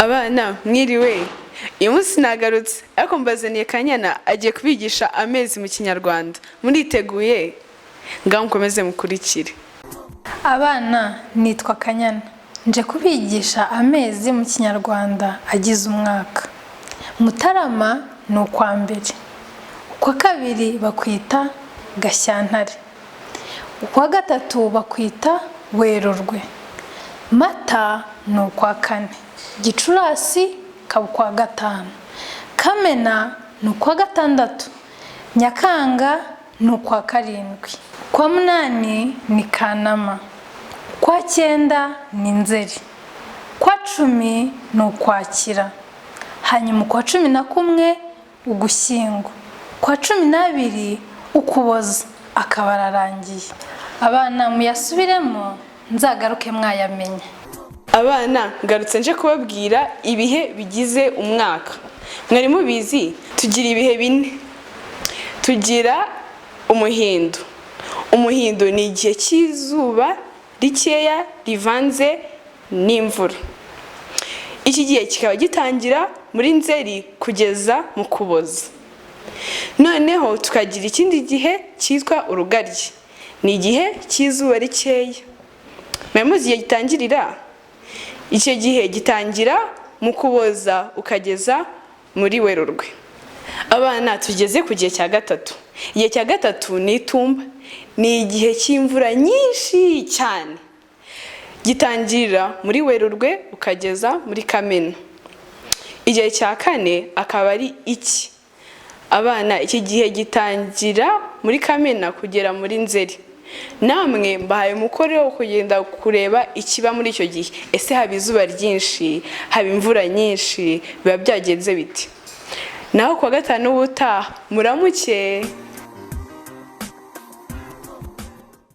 Abana mwiriwe, uyu munsi nagarutse ariko mbazaniye Kanyana agiye kubigisha amezi mu Kinyarwanda. Muriteguye? Ngaho mukomeze mukurikire. Abana, nitwa Kanyana, nje kubigisha amezi mu Kinyarwanda agize umwaka. Mutarama ni ukwa mbere, ukwa kabiri bakwita Gashyantare, ukwa gatatu bakwita Werurwe, Mata ni ukwa kane, Gicurasi kaba ukwa gatanu, Kamena ni ukwa gatandatu, Nyakanga ni ukwa karindwi, ukwa munani ni Kanama, ukwa cyenda ni Nzeri, ukwa cumi ni Ukwakira, hanyuma ukwa cumi na kumwe Ugushyingo, ukwa cumi n'abiri Ukuboza, akaba ararangiye. Abana muyasubiremo nzagaruke mwayamenye. Abana ngarutse nje kubabwira ibihe bigize umwaka. Mwari mubizi tugira ibihe bine. Tugira umuhindo. Umuhindo ni igihe cy'izuba rikeya rivanze n'imvura. Iki gihe kikaba gitangira muri Nzeri kugeza mu Kuboza. Noneho tukagira ikindi gihe cyitwa Urugaryi. Ni igihe cy'izuba rikeya. Mwamuzi igihe gitangirira? Icyo gihe gitangira mu Kuboza ukageza muri Werurwe. Abana tugeze ku gihe cya gatatu. Igihe cya gatatu ni Itumba. Ni igihe cy'imvura nyinshi cyane. Gitangirira muri Werurwe ukageza muri Kamena. Igihe cya kane akaba ari iki? Abana, iki gihe gitangira muri Kamena kugera muri Nzeri. Namwe mbahaye umukoro wo kugenda kureba ikiba muri icyo gihe. Ese haba izuba ryinshi, haba imvura nyinshi, biba byagenze biti? Naho kwa gatanu ubutaha muramuke.